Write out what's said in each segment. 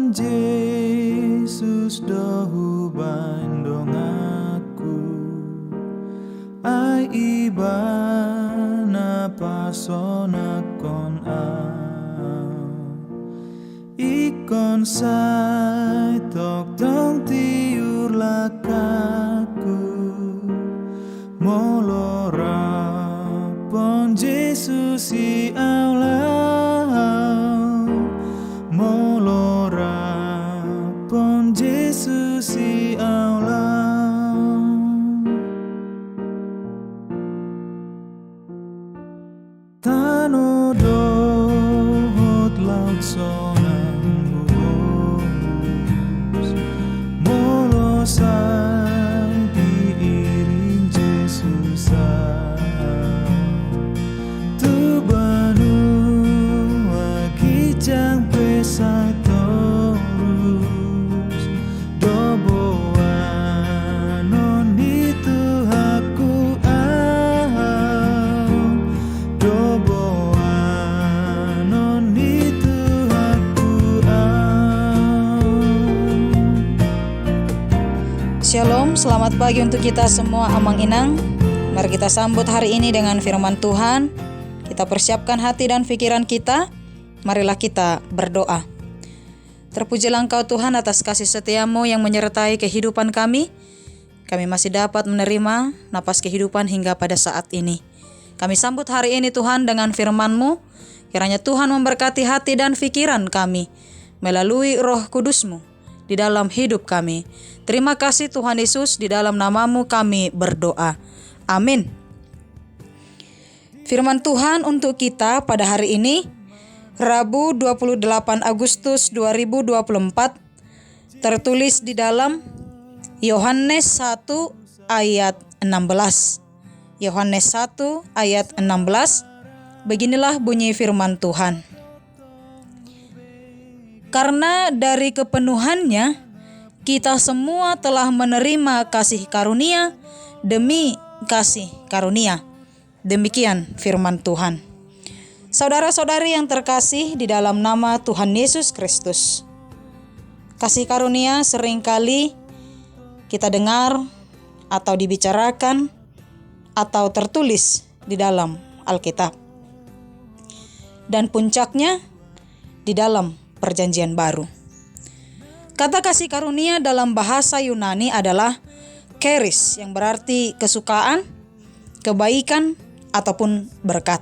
Jesus dohu bandong aku ai ibana pasona kon ikon sai tok tong tiur lakaku molora pon Jesus i Allah molora pon Jesus i Allah tano dohot laut sonang bus molo sang diiring Jesus tu banu akijang pesai torus doboan non itu aku doboan non itu aku Shalom, selamat pagi untuk kita semua Amang Inang. Mari kita sambut hari ini dengan firman Tuhan. Kita persiapkan hati dan pikiran kita. Marilah kita berdoa. Terpujilah Engkau Tuhan atas kasih setiamu yang menyertai kehidupan kami. Kami masih dapat menerima napas kehidupan hingga pada saat ini. Kami sambut hari ini Tuhan dengan firman-Mu. Kiranya Tuhan memberkati hati dan pikiran kami melalui Roh Kudus-Mu di dalam hidup kami. Terima kasih Tuhan Yesus, di dalam nama-Mu kami berdoa. Amin. Firman Tuhan untuk kita pada hari ini, Rabu 28 Agustus 2024, tertulis di dalam Yohanes 1 ayat 16. Yohanes 1 ayat 16, beginilah bunyi firman Tuhan. Karena dari kepenuhannya, kita semua telah menerima kasih karunia demi kasih karunia. Demikian firman Tuhan. Saudara-saudari yang terkasih di dalam nama Tuhan Yesus Kristus, kasih karunia seringkali kita dengar atau dibicarakan atau tertulis di dalam Alkitab. Dan puncaknya di dalam Perjanjian Baru. Kata kasih karunia dalam bahasa Yunani adalah charis, yang berarti kesukaan, kebaikan, ataupun berkat.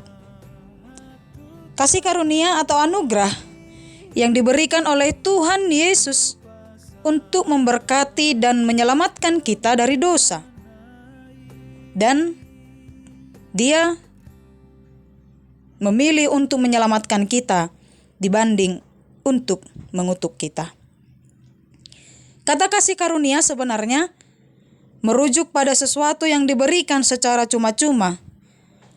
Kasih karunia atau anugerah yang diberikan oleh Tuhan Yesus untuk memberkati dan menyelamatkan kita dari dosa. Dan Dia memilih untuk menyelamatkan kita dibanding untuk mengutuk kita. Kata kasih karunia sebenarnya merujuk pada sesuatu yang diberikan secara cuma-cuma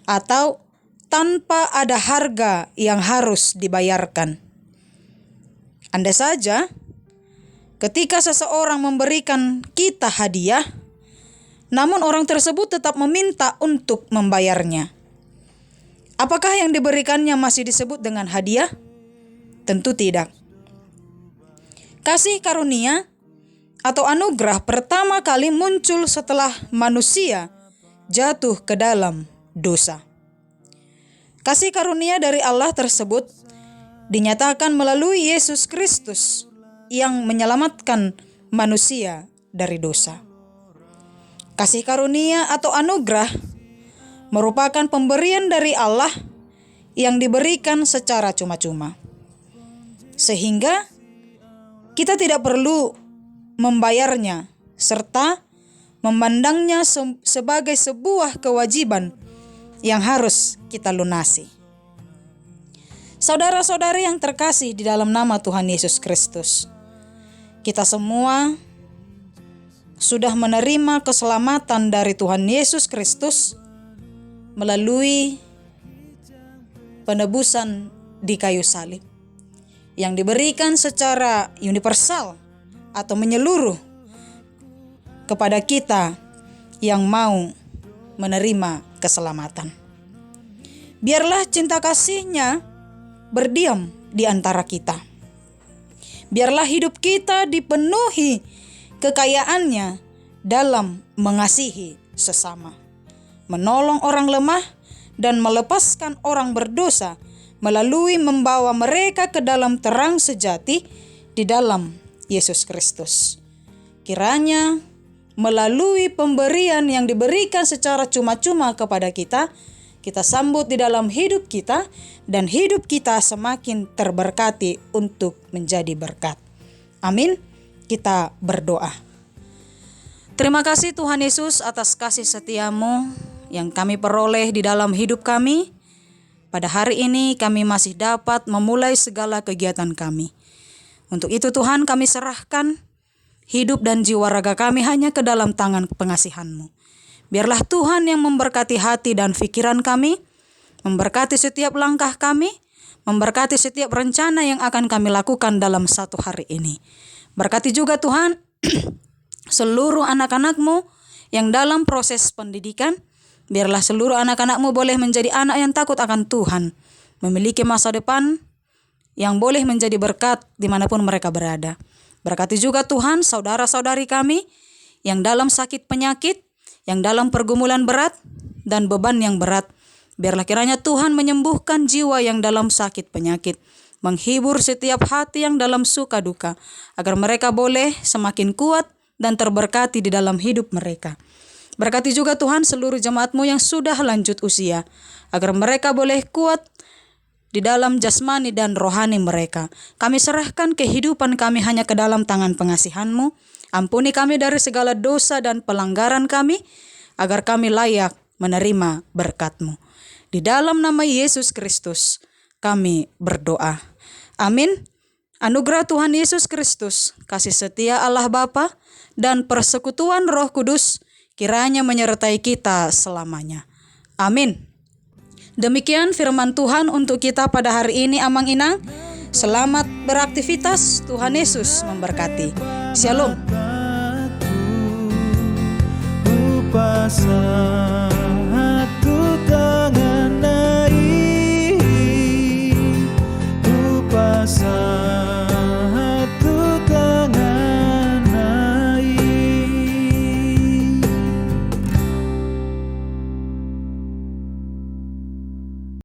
atau tanpa ada harga yang harus dibayarkan. Andai saja ketika seseorang memberikan kita hadiah, namun orang tersebut tetap meminta untuk membayarnya. Apakah yang diberikannya masih disebut dengan hadiah? Tentu tidak. Kasih karunia atau anugerah pertama kali muncul setelah manusia jatuh ke dalam dosa. Kasih karunia dari Allah tersebut dinyatakan melalui Yesus Kristus yang menyelamatkan manusia dari dosa. Kasih karunia atau anugerah merupakan pemberian dari Allah yang diberikan secara cuma-cuma, sehingga kita tidak perlu membayarnya serta memandangnya sebagai sebuah kewajiban yang harus kita lunasi. Saudara-saudari yang terkasih di dalam nama Tuhan Yesus Kristus, kita semua sudah menerima keselamatan dari Tuhan Yesus Kristus melalui penebusan di kayu salib yang diberikan secara universal atau menyeluruh kepada kita yang mau menerima keselamatan. Biarlah cinta kasih-Nya berdiam di antara kita. Biarlah hidup kita dipenuhi kekayaannya dalam mengasihi sesama, menolong orang lemah, dan melepaskan orang berdosa melalui membawa mereka ke dalam terang sejati di dalam Yesus Kristus. Kiranya melalui pemberian yang diberikan secara cuma-cuma kepada kita, kita sambut di dalam hidup kita, dan hidup kita semakin terberkati untuk menjadi berkat. Amin. Kita berdoa. Terima kasih Tuhan Yesus atas kasih setiamu yang kami peroleh di dalam hidup kami. Pada hari ini kami masih dapat memulai segala kegiatan kami. Untuk itu Tuhan, kami serahkan hidup dan jiwa raga kami hanya ke dalam tangan pengasihan-Mu. Biarlah Tuhan yang memberkati hati dan pikiran kami, memberkati setiap langkah kami, memberkati setiap rencana yang akan kami lakukan dalam satu hari ini. Berkati juga Tuhan seluruh anak-anak-Mu yang dalam proses pendidikan. Biarlah seluruh anak-anak-Mu boleh menjadi anak yang takut akan Tuhan, memiliki masa depan yang boleh menjadi berkat dimanapun mereka berada. Berkati juga Tuhan saudara-saudari kami yang dalam sakit penyakit, yang dalam pergumulan berat dan beban yang berat. Biarlah kiranya Tuhan menyembuhkan jiwa yang dalam sakit penyakit, menghibur setiap hati yang dalam suka duka, agar mereka boleh semakin kuat dan terberkati di dalam hidup mereka. Berkati juga Tuhan seluruh jemaat-Mu yang sudah lanjut usia, agar mereka boleh kuat di dalam jasmani dan rohani mereka. Kami serahkan kehidupan kami hanya ke dalam tangan pengasihan-Mu. Ampuni kami dari segala dosa dan pelanggaran kami, agar kami layak menerima berkat-Mu. Di dalam nama Yesus Kristus kami berdoa. Amin. Anugerah Tuhan Yesus Kristus, kasih setia Allah Bapa, dan persekutuan Roh Kudus kiranya menyertai kita selamanya. Amin. Demikian firman Tuhan untuk kita pada hari ini, Amang Inang. Selamat beraktivitas, Tuhan Yesus memberkati. Shalom. Upasa